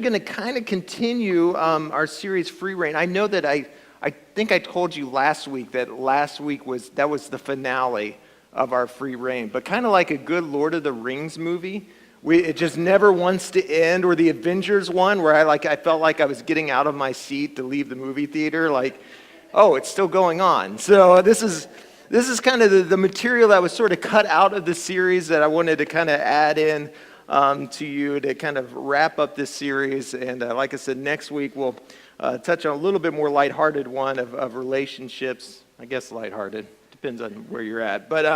actually going to kind of continue our series, Free Reign. I know that I think I told you last week that was the finale of our Free Reign. But kind of like a good Lord of the Rings movie, it just never wants to end. Or the Avengers one, where I felt like I was getting out of my seat to leave the movie theater. Like, oh, it's still going on. So this is kind of the material that was sort of cut out of the series that I wanted to kind of add in to you to kind of wrap up this series. And like I said, next week we'll touch on a little bit more lighthearted one of relationships. I guess lighthearted, depends on where you're at. But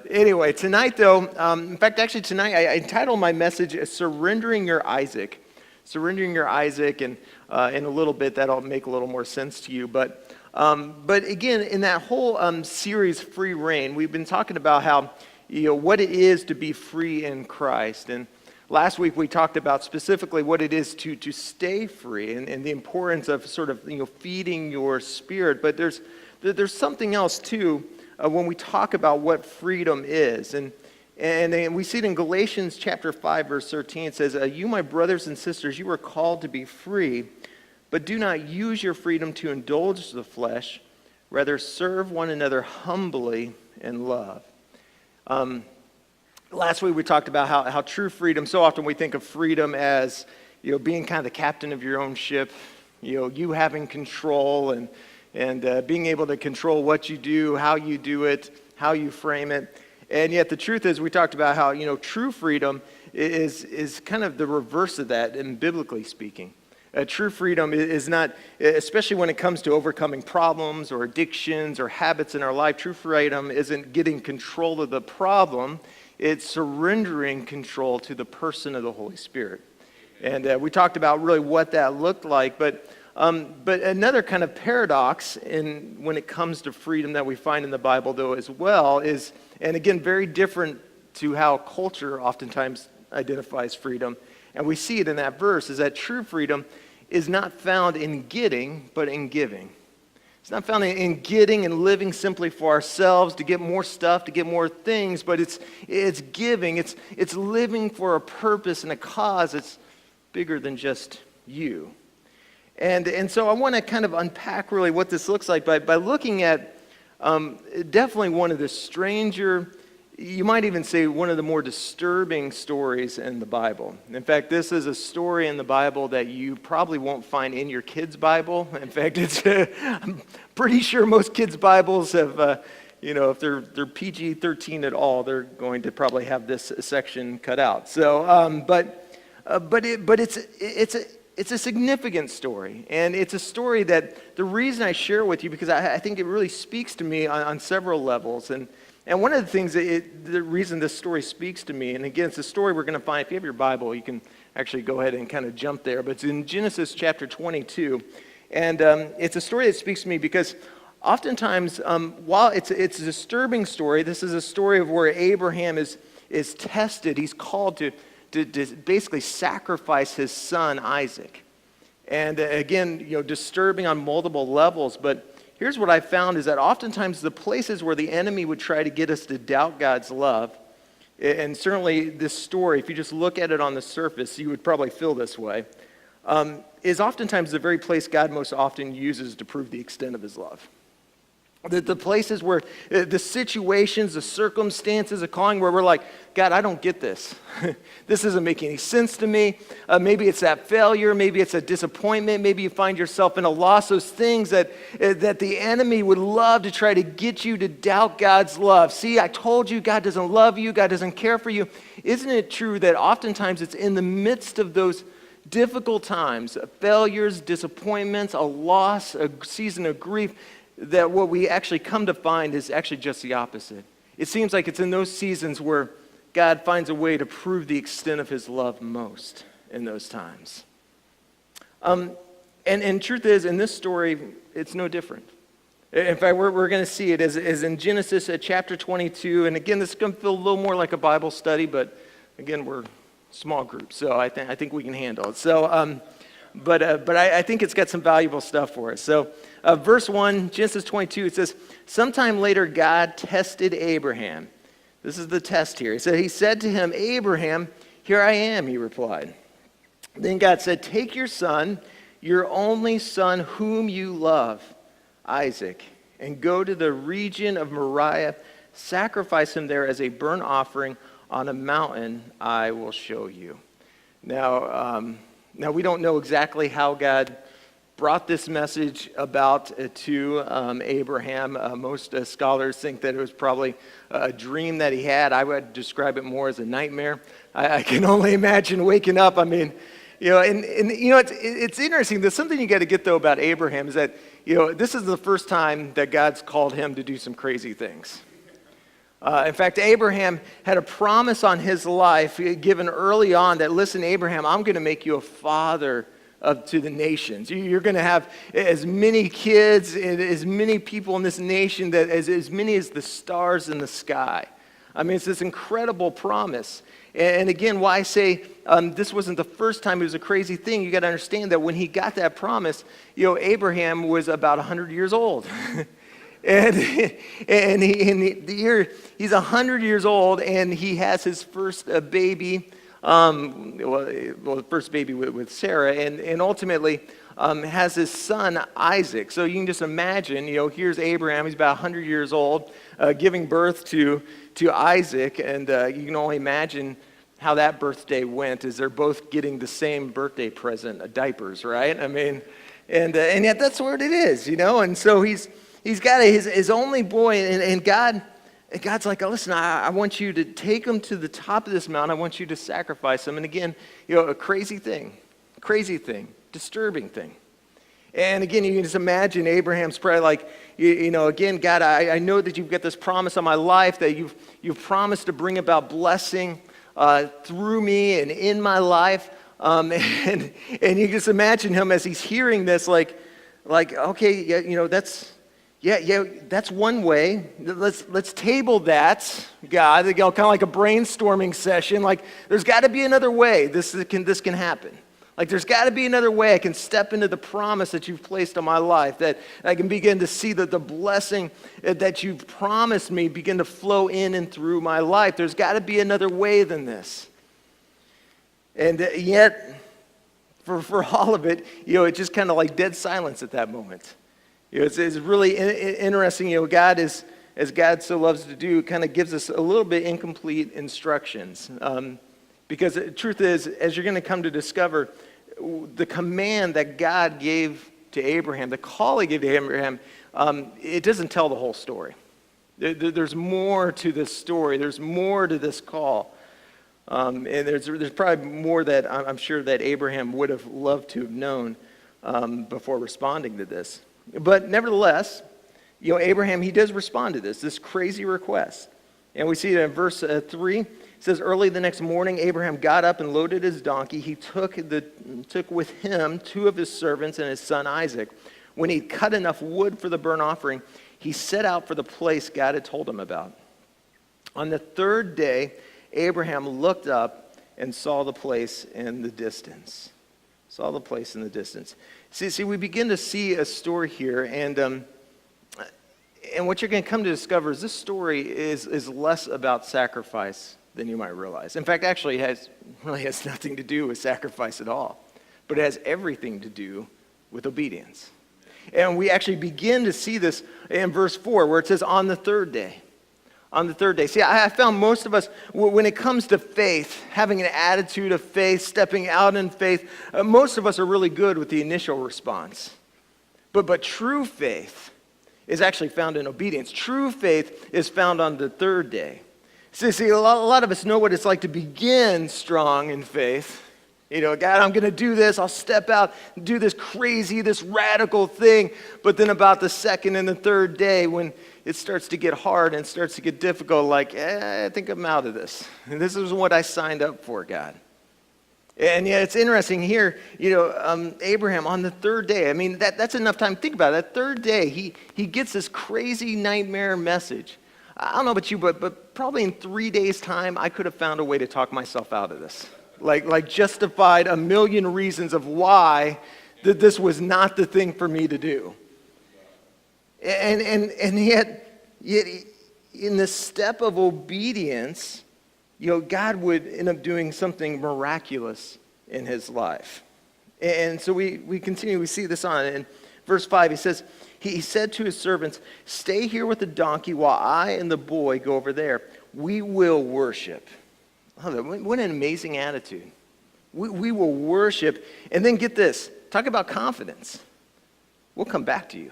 anyway, tonight though, in fact, actually tonight I entitled my message "Surrendering Your Isaac." Surrendering your Isaac, and in a little bit that'll make a little more sense to you. But again, in that whole series, Free Reign, we've been talking about how, what it is to be free in Christ. And last week we talked about specifically what it is to stay free and the importance of sort of, feeding your spirit. But there's something else too when we talk about what freedom is. And we see it in Galatians chapter 5, verse 13. It says, "You, my brothers and sisters, you are called to be free, but do not use your freedom to indulge the flesh. Rather, serve one another humbly in love." Last week we talked about how true freedom, so often we think of freedom as, being kind of the captain of your own ship, you having control and being able to control what you do, how you do it, how you frame it. And yet the truth is, we talked about how, true freedom is kind of the reverse of that, and biblically speaking. True freedom is not, especially when it comes to overcoming problems or addictions or habits in our life, true freedom isn't getting control of the problem, it's surrendering control to the person of the Holy Spirit. And we talked about really what that looked like, but another kind of paradox when it comes to freedom that we find in the Bible, though, as well, is, and again, very different to how culture oftentimes identifies freedom, and we see it in that verse, is that true freedom is not found in getting, but in giving. It's not found in getting and living simply for ourselves, to get more stuff, to get more things, but it's giving. It's living for a purpose and a cause that's bigger than just you. And so I want to kind of unpack really what this looks like by looking at definitely one of the stranger, you might even say one of the more disturbing stories in the Bible. In fact, this is a story in the Bible that you probably won't find in your kids' Bible. In fact, I'm pretty sure most kids' Bibles have, if they're PG-13 at all, they're going to probably have this section cut out. So, but it's a significant story, and it's a story that the reason I share with you, because I think it really speaks to me on several levels. And one of the things, the reason this story speaks to me, and again, it's a story we're going to find, if you have your Bible, you can actually go ahead and kind of jump there, but it's in Genesis chapter 22, and it's a story that speaks to me because oftentimes, while it's a disturbing story, this is a story of where Abraham is tested. He's called to basically sacrifice his son Isaac. And again, disturbing on multiple levels, but here's what I found is that oftentimes the places where the enemy would try to get us to doubt God's love, and certainly this story, if you just look at it on the surface, you would probably feel this way, is oftentimes the very place God most often uses to prove the extent of his love. The places where the situations, the circumstances, the calling where we're like, God, I don't get this. This doesn't make any sense to me. Maybe it's that failure. Maybe it's a disappointment. Maybe you find yourself in a loss. Those things that the enemy would love to try to get you to doubt God's love. See, I told you God doesn't love you. God doesn't care for you. Isn't it true that oftentimes it's in the midst of those difficult times, failures, disappointments, a loss, a season of grief, that what we actually come to find is actually just the opposite. It seems like it's in those seasons where God finds a way to prove the extent of his love most in those times. And truth is, in this story, it's no different. In fact, we're going to see it as in Genesis chapter 22. And again, this is going to feel a little more like a Bible study, but again, we're small groups, so I think we can handle it. So, but I think it's got some valuable stuff for us. So, verse 1, Genesis 22, it says, "Sometime later God tested Abraham." This is the test here. He said to him, "Abraham, here I am," he replied. Then God said, take your son, your only son whom you love, Isaac, and go to the region of Moriah, sacrifice him there as a burnt offering on a mountain I will show you. Now we don't know exactly how God brought this message about to Abraham. Most scholars think that it was probably a dream that he had. I would describe it more as a nightmare. I can only imagine waking up. I mean, it's interesting. There's something you got to get, though, about Abraham is that, this is the first time that God's called him to do some crazy things. In fact, Abraham had a promise on his life given early on that, listen, Abraham, I'm going to make you a father to the nations. You're going to have as many kids and as many people in this nation, that as many as the stars in the sky. I mean, it's this incredible promise. And again, why I say this wasn't the first time it was a crazy thing, you got to understand that when he got that promise, Abraham was about 100 years old. And he's 100 years old, and he has his first baby, the first baby with Sarah, and ultimately has his son Isaac. So you can just imagine, here's Abraham, he's about 100 years old, giving birth to Isaac, and you can only imagine how that birthday went, as they're both getting the same birthday present, diapers, right? I mean, and yet that's what it is, and so He's got his only boy, and God's like, listen, I want you to take him to the top of this mountain. I want you to sacrifice him. And again, a crazy thing, disturbing thing. And again, you can just imagine Abraham's probably like, again, God, I know that you've got this promise on my life, that you've promised to bring about blessing through me and in my life. And you just imagine him as he's hearing this, like okay, that's... Yeah, that's one way. Let's table that, God. Kind of like a brainstorming session. Like, there's got to be another way this can happen. Like, there's got to be another way I can step into the promise that you've placed on my life, that I can begin to see that the blessing that you've promised me begin to flow in and through my life. There's got to be another way than this. And yet, for all of it, it's just kind of like dead silence at that moment. It's really interesting. God is, as God so loves to do, kind of gives us a little bit incomplete instructions. Because the truth is, as you're going to come to discover, the command that God gave to Abraham, the call he gave to Abraham, it doesn't tell the whole story. There's more to this story. There's more to this call. And there's probably more that I'm sure that Abraham would have loved to have known before responding to this. But nevertheless, Abraham, he does respond to this crazy request. And we see it in verse 3. It says, early the next morning, Abraham got up and loaded his donkey. He took with him 2 of his servants and his son Isaac. When he'd cut enough wood for the burnt offering, he set out for the place God had told him about. On the 3rd day, Abraham looked up and saw the place in the distance. See, we begin to see a story here, and what you're going to come to discover is this story is less about sacrifice than you might realize. In fact, actually, it really has nothing to do with sacrifice at all, but it has everything to do with obedience. And we actually begin to see this in verse 4, where it says, on the 3rd day. On the 3rd day. See, I found most of us, when it comes to faith, having an attitude of faith, stepping out in faith, most of us are really good with the initial response. But true faith is actually found in obedience. True faith is found on the 3rd day. See, a lot of us know what it's like to begin strong in faith. God, I'm going to do this. I'll step out and do this crazy, this radical thing. But then about the 2nd and the 3rd day, when it starts to get hard and starts to get difficult, like, I think I'm out of this. And this is what I signed up for, God. And yeah, it's interesting here, Abraham on the 3rd day, I mean, that's enough time. Think about it. That 3rd day, he gets this crazy nightmare message. I don't know about you, but probably in 3 days' time, I could have found a way to talk myself out of this. Like justified a million reasons of why that this was not the thing for me to do. And yet in the step of obedience, God would end up doing something miraculous in his life. And so we continue, we see this on. In verse 5, he says, he said to his servants, "Stay here with the donkey while I and the boy go over there. We will worship." Oh, what an amazing attitude. We will worship. And then get this, talk about confidence. We'll come back to you.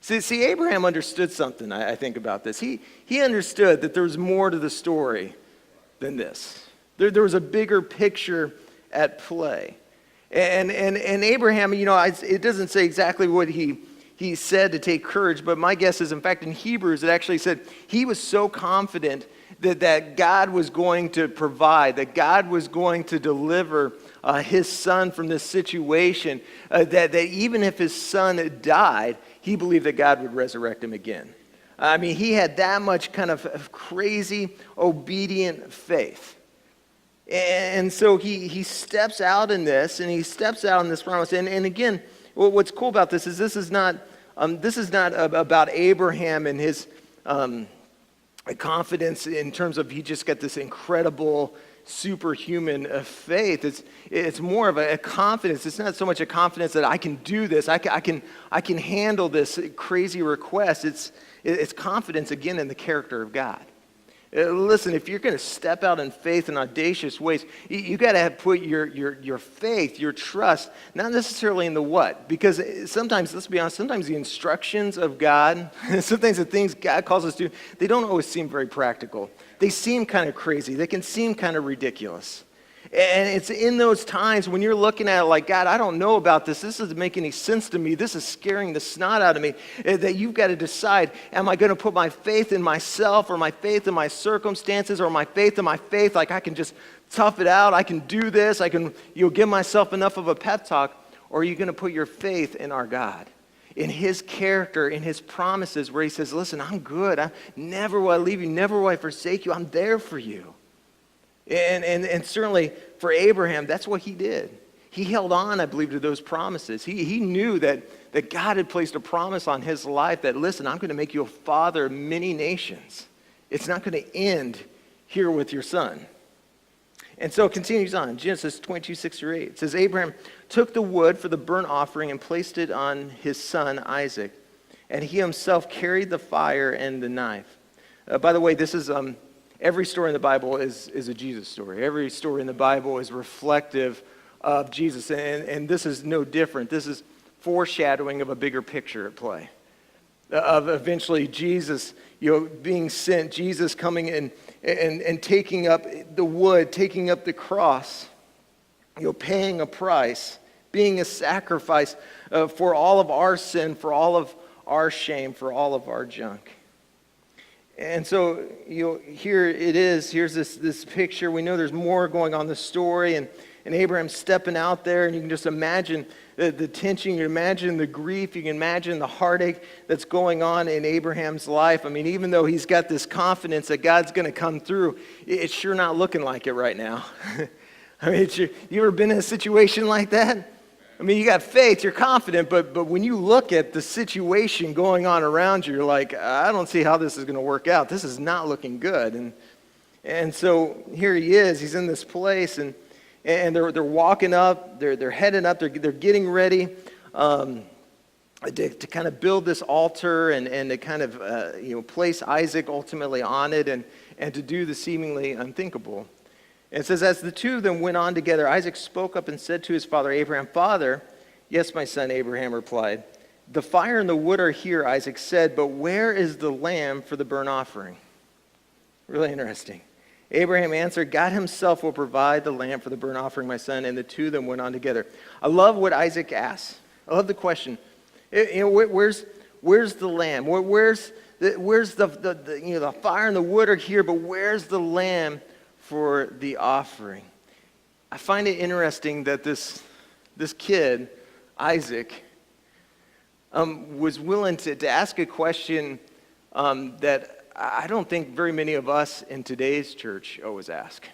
See, Abraham understood something, I think, about this. He understood that there was more to the story than this. There was a bigger picture at play. And Abraham, it doesn't say exactly what he said to take courage, but my guess is, in fact, in Hebrews, it actually said he was so confident that God was going to provide, that God was going to deliver his son from this situation, that even if his son died, he believed that God would resurrect him again. I mean, he had that much kind of crazy, obedient faith. And so he steps out in this, and he steps out in this promise. And again, what's cool about this is this is not about Abraham and his confidence in terms of he just got this incredible superhuman faith. It's more of a confidence. It's not so much a confidence that I can do this. I can handle this crazy request. It's confidence again in the character of God. Listen, if you're going to step out in faith in audacious ways, you got to put your faith, your trust, not necessarily in the what. Because sometimes, let's be honest, sometimes the instructions of God, sometimes the things God calls us to, they don't always seem very practical. They seem kind of crazy. They can seem kind of ridiculous. And it's in those times when you're looking at it like, God, I don't know about this. This doesn't make any sense to me. This is scaring the snot out of me. That you've got to decide, am I going to put my faith in myself or my faith in my circumstances or my faith in my faith? Like I can just tough it out. I can do this. I can give myself enough of a pep talk. Or are you going to put your faith in our God? In his character, in his promises where he says, listen, I'm good. Never will I leave you. Never will I forsake you. I'm there for you. And certainly for Abraham, that's what he did. He held on, I believe, to those promises. He knew that God had placed a promise on his life that, listen, I'm going to make you a father of many nations. It's not going to end here with your son. And so it continues on. Genesis 22:6-8. It says, Abraham took the wood for the burnt offering and placed it on his son Isaac. And he himself carried the fire and the knife. By the way, this is... every story in the Bible is a Jesus story. Every story in the Bible is reflective of Jesus. And this is no different. This is foreshadowing of a bigger picture at play. Of eventually Jesus, being sent, Jesus coming in and taking up the wood, taking up the cross, paying a price, being a sacrifice for all of our sin, for all of our shame, for all of our junk. And so, here it is. Here's this picture. We know there's more going on in the story, and Abraham's stepping out there, and you can just imagine the tension. You can imagine the grief. You can imagine the heartache that's going on in Abraham's life. I mean, even though he's got this confidence that God's going to come through, it's sure not looking like it right now. I mean, you ever been in a situation like that? I mean, you got faith, you're confident, but when you look at the situation going on around you, you're like, I don't see how this is going to work out. This is not looking good. And so here he is. He's in this place, and they're walking up. They're heading up. They're getting ready to kind of build this altar and to kind of place Isaac ultimately on it and to do the seemingly unthinkable. And it says, as the two of them went on together, Isaac spoke up and said to his father Abraham, Father, yes, my son, Abraham replied. The fire and the wood are here, Isaac said, but where is the lamb for the burnt offering? Really interesting. Abraham answered, God himself will provide the lamb for the burnt offering, my son, and the two of them went on together. I love what Isaac asks. I love the question. Where's the lamb? Where's the fire and the wood are here, but where's the lamb for the offering? I find it interesting that this kid, Isaac, was willing to ask a question that I don't think very many of us in today's church always ask.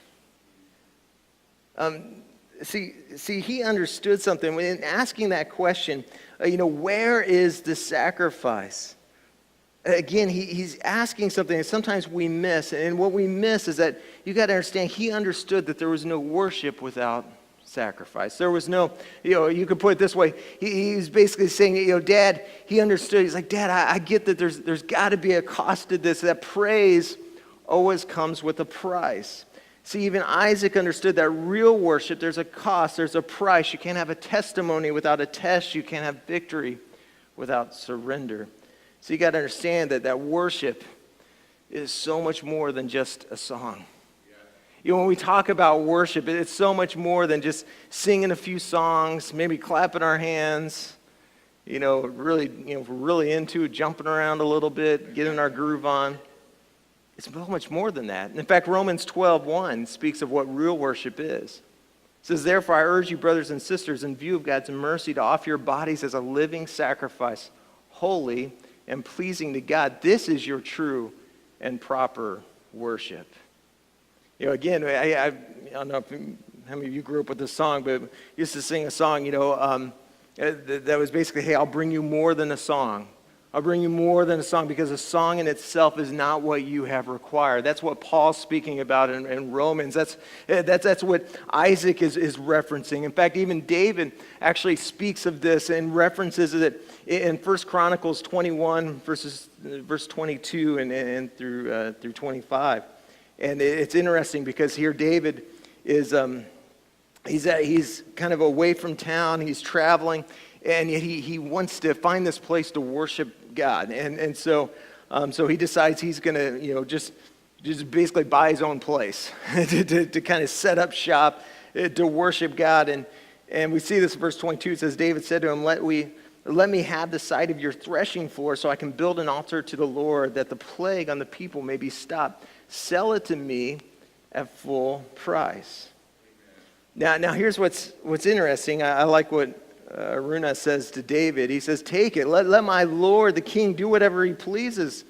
See, he understood something. In asking that question, where is the sacrifice? Again, he's asking something that sometimes we miss. And what we miss is that you got to understand, he understood that there was no worship without sacrifice. There was no, you could put it this way. He's basically saying, Dad, he understood. He's like, Dad, I get that there's got to be a cost to this. That praise always comes with a price. See, even Isaac understood that real worship, there's a cost, there's a price. You can't have a testimony without a test. You can't have victory without surrender. So you got to understand that worship is so much more than just a song. When we talk about worship, it's so much more than just singing a few songs, maybe clapping our hands, really, if we're really into it, jumping around a little bit, getting our groove on. It's so much more than that. In fact, Romans 12:1 speaks of what real worship is. It says, therefore, I urge you, brothers and sisters, in view of God's mercy, to offer your bodies as a living sacrifice, holy and pleasing to God. This is your true and proper worship. Again, I don't know how many of you grew up with this song, but used to sing a song, that was basically, hey, I'll bring you more than a song. I'll bring you more than a song, because a song in itself is not what you have required. That's what Paul's speaking about in Romans. That's what Isaac is referencing. In fact, even David actually speaks of this and references it in 1 Chronicles 21, verse 22 and through 25. And it's interesting because here David is he's kind of away from town. He's traveling, and yet he wants to find this place to worship God. And so he decides he's going to just basically buy his own place to kind of set up shop to worship God. And we see this in verse 22. It says, David said to him, let me have the site of your threshing floor so I can build an altar to the Lord, that the plague on the people may be stopped. Sell it to me at full price. Now here's what's interesting. I like what Aruna says to David. He says, take it. Let my Lord, the king, do whatever he pleases,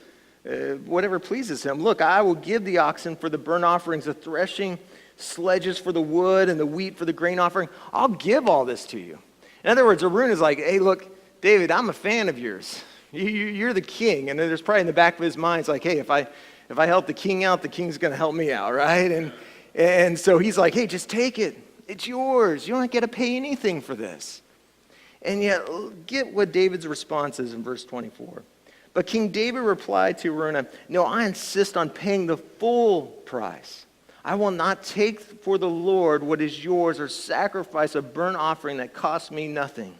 whatever pleases him. Look, I will give the oxen for the burnt offerings, the threshing sledges for the wood, and the wheat for the grain offering. I'll give all this to you. In other words, Aruna's like, hey, look, David, I'm a fan of yours. You're the king. And there's probably in the back of his mind, it's like, hey, if I help the king out, the king's going to help me out, right? And so he's like, hey, just take it. It's yours. You don't get to pay anything for this. And yet, get what David's response is in verse 24. But King David replied to Araunah, no, I insist on paying the full price. I will not take for the Lord what is yours or sacrifice a burnt offering that costs me nothing.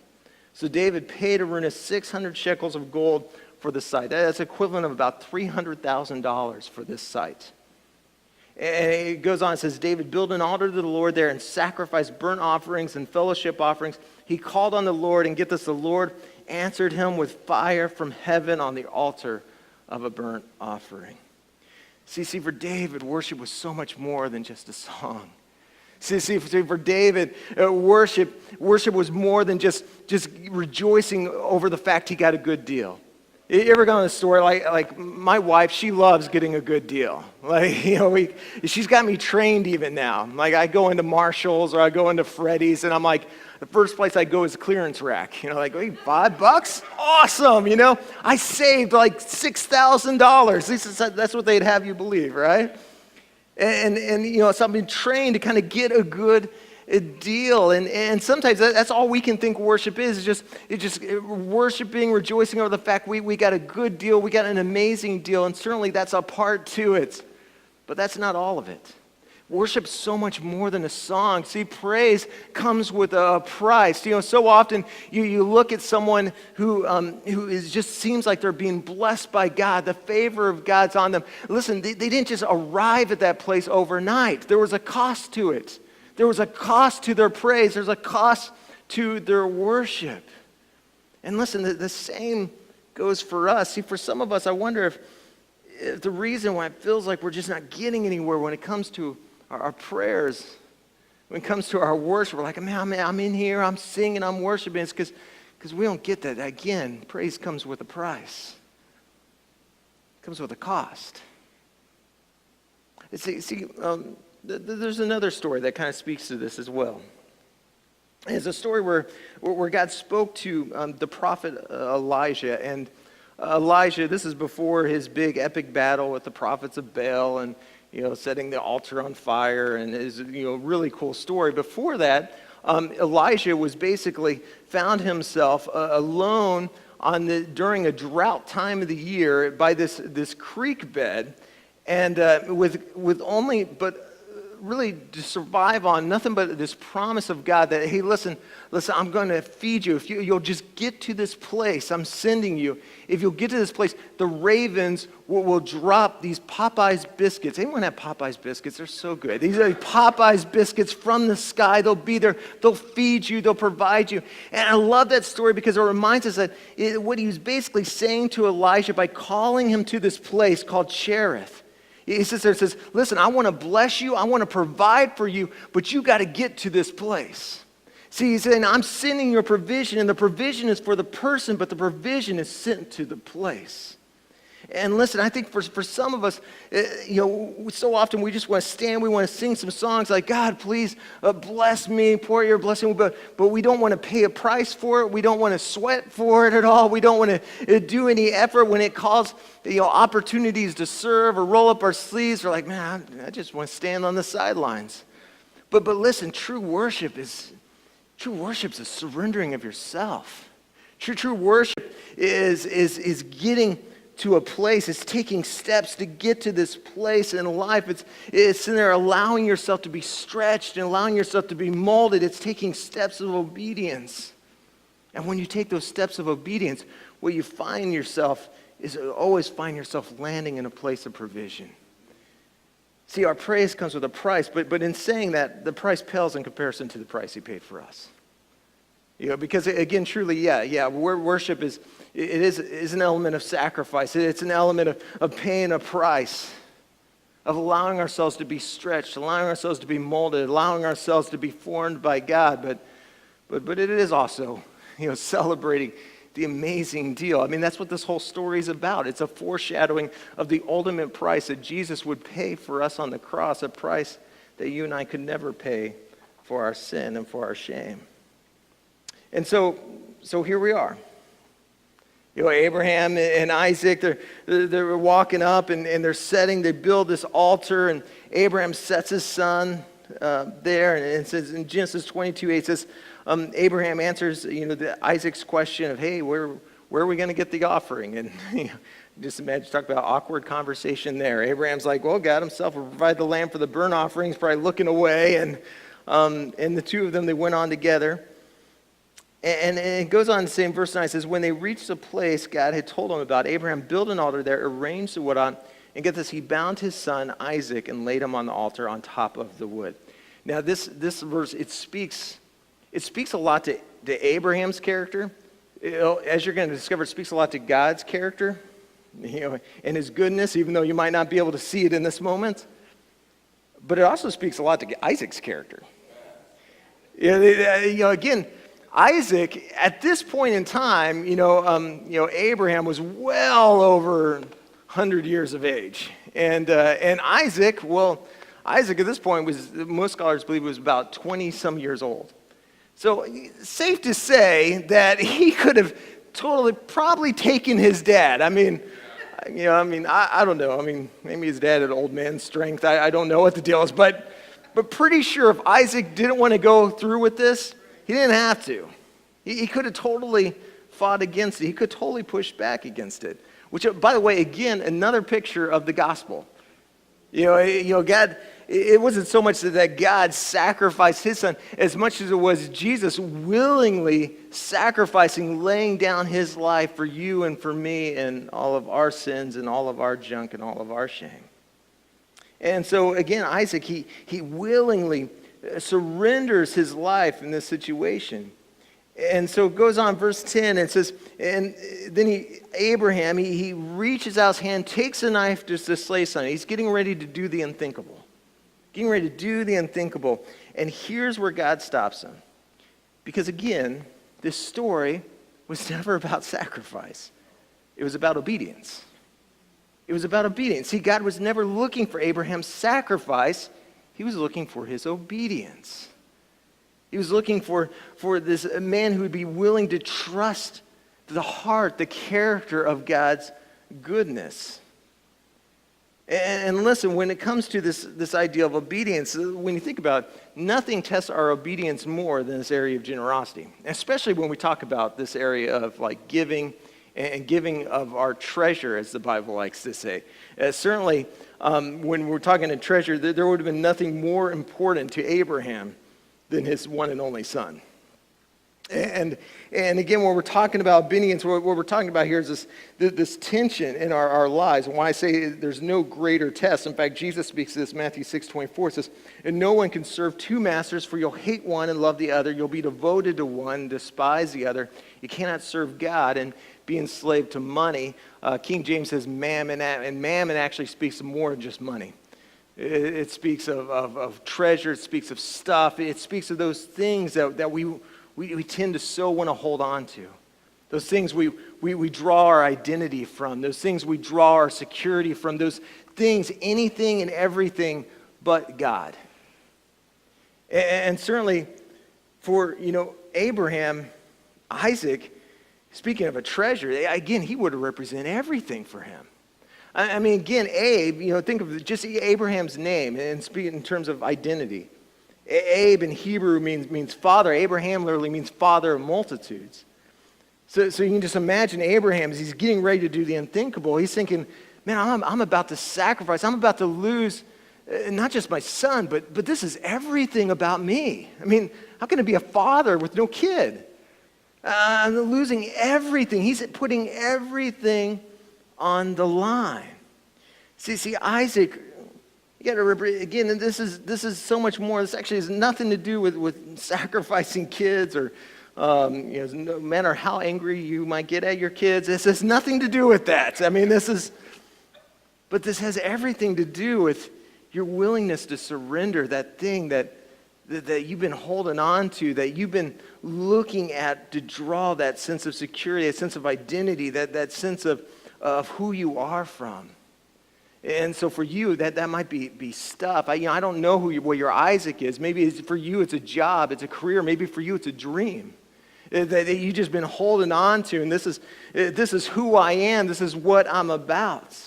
So David paid Araunah 600 shekels of gold for the site. That's equivalent of about $300,000 for this site. And it goes on, it says, David built an altar to the Lord there and sacrificed burnt offerings and fellowship offerings. He called on the Lord, and get this, the Lord answered him with fire from heaven on the altar of a burnt offering. See, for David, worship was so much more than just a song. See, for David, worship was more than just rejoicing over the fact he got a good deal. You ever gone to the store, like my wife, she loves getting a good deal. She's got me trained even now. Like, I go into Marshall's or I go into Freddy's, and I'm like, the first place I go is a clearance rack. Hey, $5? Awesome, I saved like $6,000. That's what they'd have you believe, right? And so I've been trained to kind of get a good deal, and sometimes that's all we can think worship is just worshiping, rejoicing over the fact we got a good deal, we got an amazing deal, and certainly that's a part to it, but that's not all of it. Worship's so much more than a song. See, praise comes with a price. So often you look at someone who just seems like they're being blessed by God. The favor of God's on them. Listen, they didn't just arrive at that place overnight. There was a cost to it. There was a cost to their praise. There's a cost to their worship. And listen, the same goes for us. See, for some of us, I wonder if the reason why it feels like we're just not getting anywhere when it comes to our prayers, when it comes to our worship, we're like, man, I'm in here, I'm singing, I'm worshiping. It's because we don't get that. Again, praise comes with a price. It comes with a cost. There's another story that kind of speaks to this as well. It's a story where God spoke to the prophet Elijah, and Elijah, this is before his big epic battle with the prophets of Baal and, setting the altar on fire, and his, really cool story. Before that, Elijah was basically found himself alone during a drought time of the year by this creek bed, and with only but really to survive on nothing but this promise of God that, hey, listen, I'm going to feed you. If you'll just get to this place, I'm sending you. If you'll get to this place, the ravens will drop these Popeyes biscuits. Anyone have Popeyes biscuits? They're so good. These are Popeyes biscuits from the sky. They'll be there. They'll feed you. They'll provide you. And I love that story because it reminds us that what he was basically saying to Elijah by calling him to this place called Cherith. He says, listen, I want to bless you. I want to provide for you, but you got to get to this place. See, he's saying, I'm sending your provision, and the provision is for the person, but the provision is sent to the place. And listen, I think for some of us, so often we just want to stand, we want to sing some songs like, God, please bless me, pour your blessing, but we don't want to pay a price for it. We don't want to sweat for it at all. We don't want to do any effort when it calls opportunities to serve or roll up our sleeves. We're like, man, I just want to stand on the sidelines. But listen, true worship is a surrendering of yourself. True worship is getting to a place. It's taking steps to get to this place in life. It's in there allowing yourself to be stretched and allowing yourself to be molded. It's taking steps of obedience. And when you take those steps of obedience, what you find yourself is always find yourself landing in a place of provision. See, our praise comes with a price, but in saying that, the price pales in comparison to the price he paid for us. Because again, truly, worship is an element of sacrifice. It's an element of paying a price, of allowing ourselves to be stretched, allowing ourselves to be molded, allowing ourselves to be formed by God. But it is also, celebrating the amazing deal. I mean, that's what this whole story is about. It's a foreshadowing of the ultimate price that Jesus would pay for us on the cross, a price that you and I could never pay for our sin and for our shame. And so here we are. Abraham and Isaac, they're walking up and they build this altar, and Abraham sets his son there, and it says in Genesis 22:8, it says, Abraham answers, Isaac's question of, hey, where are we going to get the offering? And just imagine, talk about awkward conversation there. Abraham's like, well, God himself will provide the lamb for the burnt offerings, probably looking away, and the two of them, they went on together. And it goes on to say in verse 9, it says, when they reached the place God had told them about, Abraham built an altar there, arranged the wood on, and get this, he bound his son Isaac and laid him on the altar on top of the wood. Now this verse, it speaks a lot to Abraham's character. As you're going to discover, it speaks a lot to God's character, and his goodness, even though you might not be able to see it in this moment. But it also speaks a lot to Isaac's character. Again, Isaac, at this point in time, Abraham was well over 100 years of age. And Isaac at this point most scholars believe was about 20-some years old. So safe to say that he could have probably taken his dad. I don't know. Maybe his dad had old man strength. I don't know what the deal is. But pretty sure if Isaac didn't want to go through with this, he didn't have to. He could have totally fought against it. He could totally push back against it. Which, by the way, again, another picture of the gospel. God, it wasn't so much that God sacrificed his son as much as it was Jesus willingly sacrificing, laying down his life for you and for me and all of our sins and all of our junk and all of our shame. And so, again, Isaac, he willingly surrenders his life in this situation. And so it goes on, verse 10, and it says, and then Abraham reaches out his hand, takes a knife just to slay son. He's getting ready to do the unthinkable. And here's where God stops him. Because again, this story was never about sacrifice. It was about obedience. See, God was never looking for Abraham's sacrifice. He was looking for his obedience. He was looking for this man who would be willing to trust the heart, the character of God's goodness. And listen, when it comes to this idea of obedience, when you think about it, nothing tests our obedience more than this area of generosity, especially when we talk about this area of like giving and giving of our treasure, as the Bible likes to say. Certainly, when we're talking to treasure, there would have been nothing more important to Abraham than his one and only son. And again, when we're talking about obedience, what we're talking about here is this tension in our lives. And why I say there's no greater test. In fact, Jesus speaks to this, Matthew 6:24 says, "And no one can serve two masters, for you'll hate one and love the other. You'll be devoted to one, despise the other. You cannot serve God and be enslaved to money." King James says mammon, and mammon actually speaks of more than just money. It speaks of treasure. It speaks of stuff. It speaks of those things that we tend to so want to hold on to. Those things we draw our identity from. Those things we draw our security from. Those things, anything and everything but God. And certainly for, Abraham, Isaac, speaking of a treasure, again, he would have represented everything for him. I mean, again, Abe, think of just Abraham's name and speaking in terms of identity. Abe in Hebrew means father. Abraham literally means father of multitudes. So you can just imagine Abraham as he's getting ready to do the unthinkable. He's thinking, man, I'm about to sacrifice. I'm about to lose not just my son, but this is everything about me. I mean, how can I be a father with no kid? I'm losing everything. He's putting everything on the line. See, Isaac, you got to remember, again, and this is so much more. This actually has nothing to do with sacrificing kids or, no matter how angry you might get at your kids, this has nothing to do with that. I mean, but this has everything to do with your willingness to surrender that thing that you've been holding on to, that you've been looking at to draw that sense of security, that sense of identity, that sense of who you are from. And so for you, that might be stuff. I don't know what your Isaac is. Maybe for you it's a job, it's a career. Maybe for you it's a dream that you've just been holding on to. And this is who I am. This is what I'm about.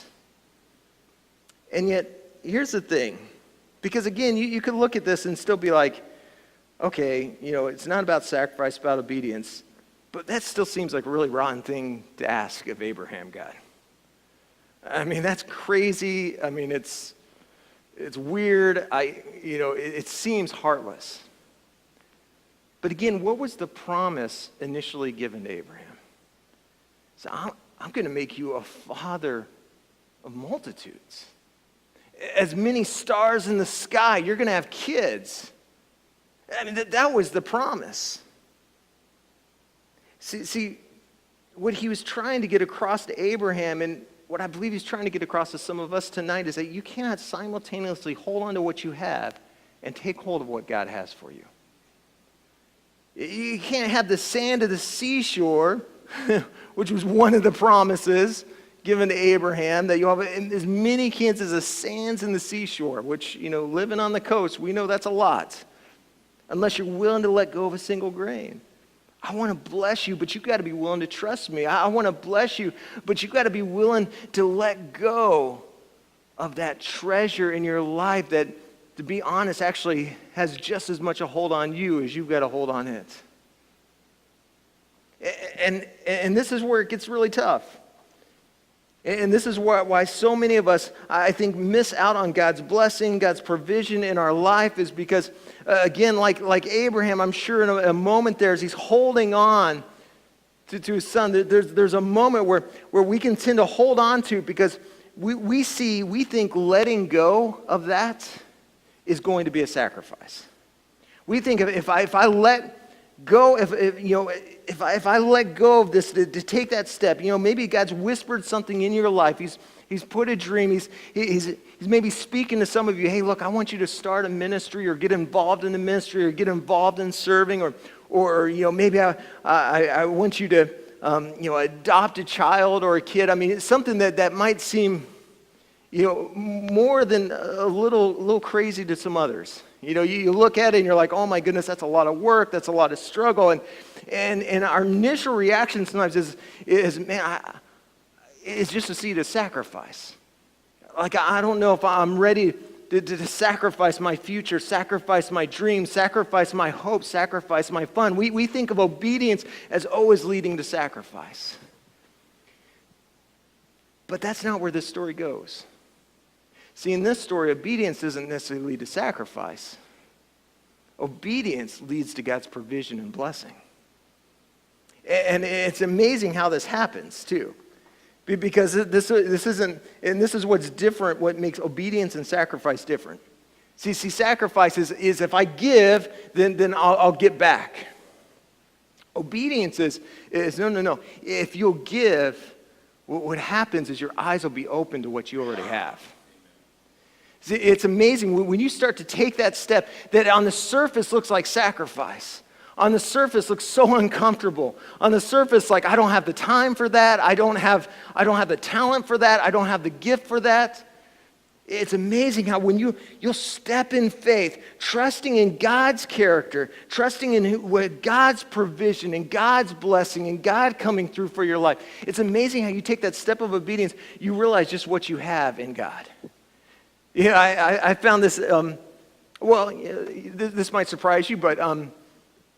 And yet, here's the thing. Because again, you could look at this and still be like, okay, it's not about sacrifice, it's about obedience. But that still seems like a really rotten thing to ask of Abraham, God. I mean, that's crazy. I mean, it's weird. It seems heartless. But again, what was the promise initially given to Abraham? So I'm going to make you a father of multitudes. As many stars in the sky, you're going to have kids. I mean, that was the promise. See, what he was trying to get across to Abraham, and what I believe he's trying to get across to some of us tonight, is that you cannot simultaneously hold on to what you have and take hold of what God has for you. You can't have the sand of the seashore, which was one of the promises given to Abraham, that you'll have as many kids as the sands in the seashore, which, living on the coast, we know that's a lot, unless you're willing to let go of a single grain. I want to bless you, but you've got to be willing to trust me. I want to bless you, but you've got to be willing to let go of that treasure in your life that, to be honest, actually has just as much a hold on you as you've got a hold on it. And this is where it gets really tough. And this is why so many of us, I think, miss out on God's blessing, God's provision in our life, is because, again, like Abraham, I'm sure in a moment there, as he's holding on to his son, there's a moment where we can tend to hold on to, because we think letting go of that is going to be a sacrifice. We think if I let go, if I let go of this, to take that step, maybe God's whispered something in your life. He's put a dream. He's maybe speaking to some of you. Hey, look, I want you to start a ministry, or get involved in the ministry, or get involved in serving, or maybe I want you to adopt a child or a kid. I mean, it's something that might seem more than a little crazy to some others. You look at it and you're like, oh my goodness, that's a lot of work, that's a lot of struggle. And our initial reaction sometimes is man, it's just to see it as sacrifice. Like, I don't know if I'm ready to sacrifice my future, sacrifice my dreams, sacrifice my hope, sacrifice my fun. We think of obedience as always leading to sacrifice. But that's not where this story goes. See, in this story, obedience doesn't necessarily lead to sacrifice. Obedience leads to God's provision and blessing. And it's amazing how this happens, too. Because this isn't, and this is what's different, what makes obedience and sacrifice different. See, sacrifice is if I give, then I'll get back. Obedience is no. If you'll give, what happens is your eyes will be open to what you already have. See, it's amazing when you start to take that step that on the surface looks like sacrifice. On the surface looks so uncomfortable. On the surface, like, I don't have the time for that. I don't have the talent for that. I don't have the gift for that. It's amazing how when you'll step in faith, trusting in God's character, trusting in God's provision and God's blessing and God coming through for your life. It's amazing how you take that step of obedience, you realize just what you have in God. I found this, this might surprise you, but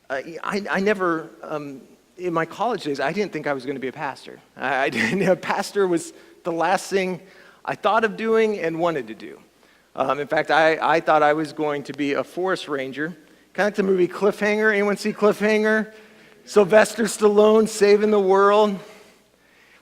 I never, in my college days, I didn't think I was going to be a pastor. I didn't. Pastor was the last thing I thought of doing and wanted to do. In fact, I thought I was going to be a forest ranger, kind of like the movie Cliffhanger. Anyone see Cliffhanger? Sylvester Stallone saving the world,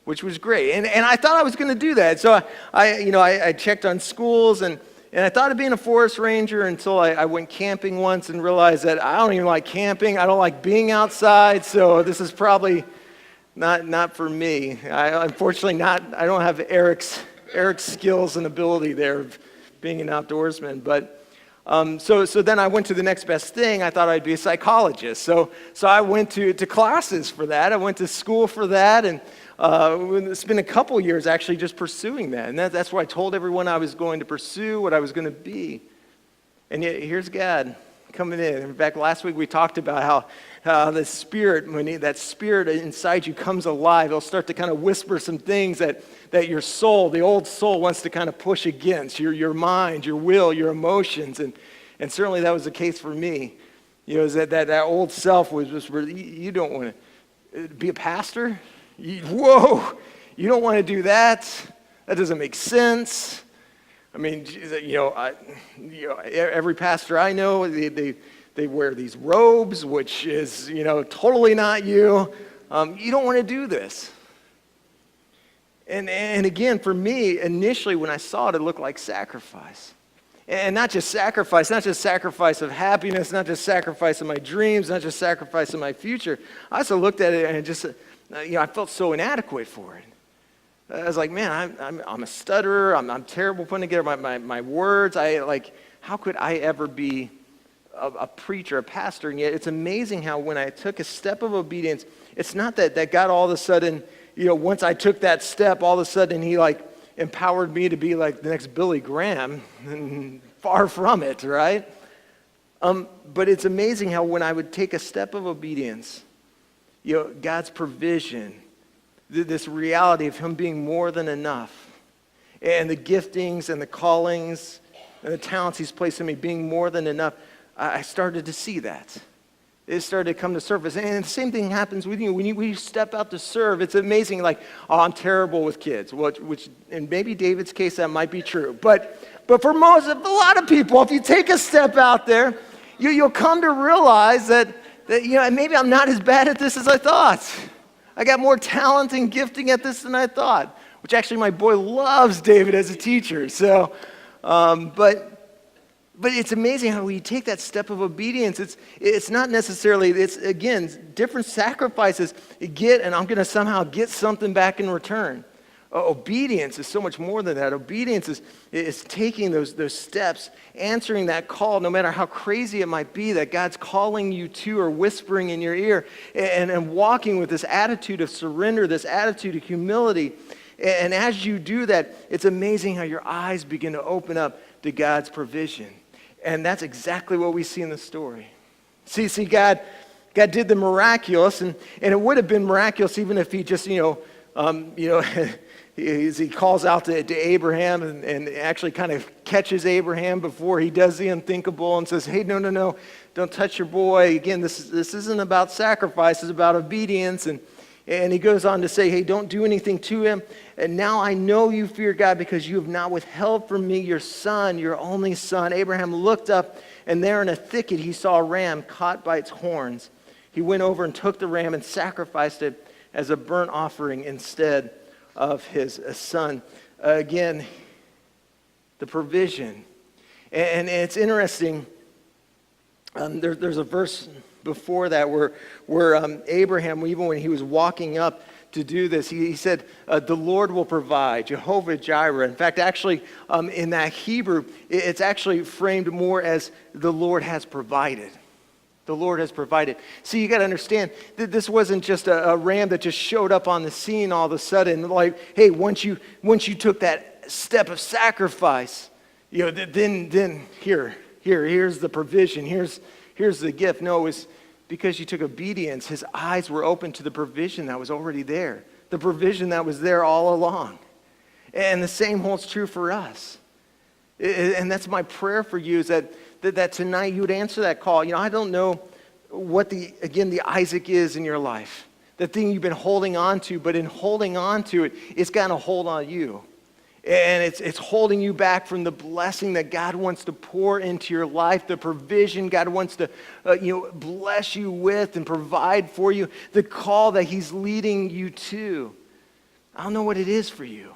which was great. And I thought I was going to do that. So I checked on schools and I thought of being a forest ranger until I went camping once and realized that I don't even like camping. I don't like being outside, so this is probably not for me. Unfortunately, I don't have Eric's skills and ability there of being an outdoorsman. But so then I went to the next best thing. I thought I'd be a psychologist. So I went to classes for that. I went to school for that, and it's been a couple years actually just pursuing that. And that's why I told everyone I was going to pursue, what I was going to be. And yet here's God coming in. In fact, last week we talked about how the Spirit, when that Spirit inside you comes alive, it'll start to kind of whisper some things that your soul, the old soul, wants to kind of push against, your mind, your will, your emotions. And certainly that was the case for me. Is that old self was just, you don't want to be a pastor? Whoa, you don't want to do that. That doesn't make sense. I mean, every pastor I know, they wear these robes, which is, totally not you. You don't want to do this. And again, for me, initially when I saw it, it looked like sacrifice. And not just sacrifice of happiness, not just sacrifice of my dreams, not just sacrifice of my future. I also looked at it and just, I felt so inadequate for it. I was like, man, I'm a stutterer. I'm terrible putting together my words. How could I ever be a preacher, a pastor? And yet it's amazing how when I took a step of obedience, it's not that God all of a sudden, once I took that step, all of a sudden he empowered me to be like the next Billy Graham. And far from it, right? But it's amazing how when I would take a step of obedience, God's provision, this reality of him being more than enough, and the giftings and the callings and the talents he's placed in me being more than enough, I started to see that. It started to come to surface. And the same thing happens with you. When you step out to serve, it's amazing, I'm terrible with kids, which in maybe David's case, that might be true. But for a lot of people, if you take a step out there, you'll come to realize that maybe I'm not as bad at this as I thought. I got more talent and gifting at this than I thought, which actually my boy loves David as a teacher. So, but it's amazing how when you take that step of obedience, it's not necessarily, it's again, different sacrifices you get, and I'm going to somehow get something back in return. Obedience is so much more than that. Obedience is taking those steps, answering that call, no matter how crazy it might be that God's calling you to or whispering in your ear, and walking with this attitude of surrender, this attitude of humility. And as you do that, it's amazing how your eyes begin to open up to God's provision. And that's exactly what we see in the story. See, God did the miraculous, and it would have been miraculous even if he just, he calls out to Abraham and actually kind of catches Abraham before he does the unthinkable and says, hey, no, don't touch your boy. Again, this isn't about sacrifice, it's about obedience. And he goes on to say, hey, don't do anything to him. And now I know you fear God because you have not withheld from me your son, your only son. Abraham looked up, and there in a thicket he saw a ram caught by its horns. He went over and took the ram and sacrificed it as a burnt offering instead of his son. Again, the provision. And it's interesting. There's a verse before that where Abraham, even when he was walking up to do this, he said, the Lord will provide, Jehovah Jireh. In fact, actually, in that Hebrew, it's actually framed more as the Lord has provided. The Lord has provided. See, you got to understand that this wasn't just a ram that just showed up on the scene all of a sudden. Like, hey, once you took that step of sacrifice, then here's the provision. Here's the gift. No, it was because you took obedience. His eyes were open to the provision that was already there. The provision that was there all along. And the same holds true for us. And that's my prayer for you, is that tonight you would answer that call. I don't know what the Isaac is in your life. The thing you've been holding on to, but in holding on to it, it's got a hold on you. And it's holding you back from the blessing that God wants to pour into your life, the provision God wants to bless you with and provide for you, the call that he's leading you to. I don't know what it is for you.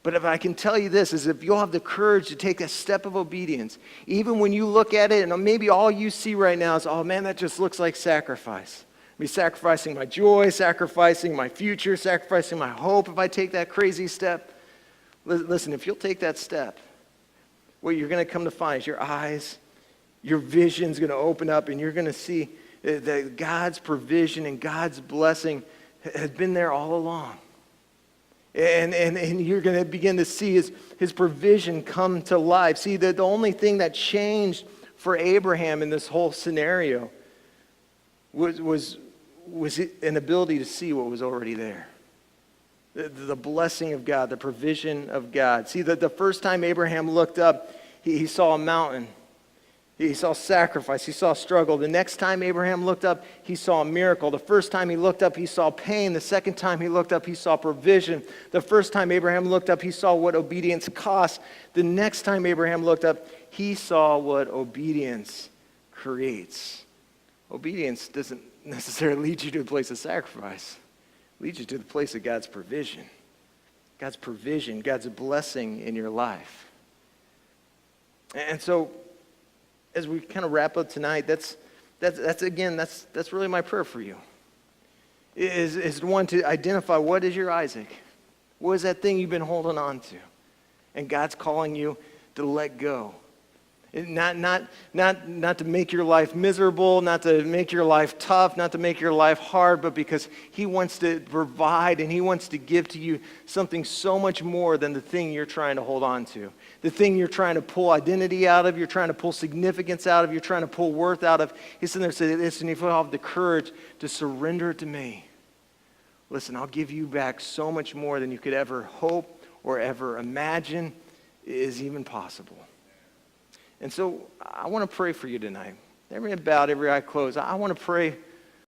But if I can tell you this, is if you'll have the courage to take a step of obedience, even when you look at it and maybe all you see right now is, oh man, that just looks like sacrifice. I'll be sacrificing my joy, sacrificing my future, sacrificing my hope if I take that crazy step. Listen, if you'll take that step, what you're going to come to find is your eyes, your vision's going to open up, and you're going to see that God's provision and God's blessing has been there all along. And you're going to begin to see his provision come to life. See, the only thing that changed for Abraham in this whole scenario was an ability to see what was already there. The blessing of God, the provision of God. See, the first time Abraham looked up, he saw a mountain. He saw sacrifice. He saw struggle. The next time Abraham looked up, he saw a miracle. The first time he looked up, he saw pain. The second time he looked up, he saw provision. The first time Abraham looked up, he saw what obedience costs. The next time Abraham looked up, he saw what obedience creates. Obedience doesn't necessarily lead you to a place of sacrifice. It leads you to the place of God's provision. God's provision, God's blessing in your life. And so, as we kind of wrap up tonight, that's really my prayer for you. Is one to identify what is your Isaac? What is that thing you've been holding on to? And God's calling you to let go. Not to make your life miserable, not to make your life tough, not to make your life hard, but because he wants to provide and he wants to give to you something so much more than the thing you're trying to hold on to. The thing you're trying to pull identity out of, you're trying to pull significance out of, you're trying to pull worth out of. He's sitting there saying, listen, if you have the courage to surrender it to me, listen, I'll give you back so much more than you could ever hope or ever imagine is even possible. And so I want to pray for you tonight. Every head bowed, every eye closed. I want to pray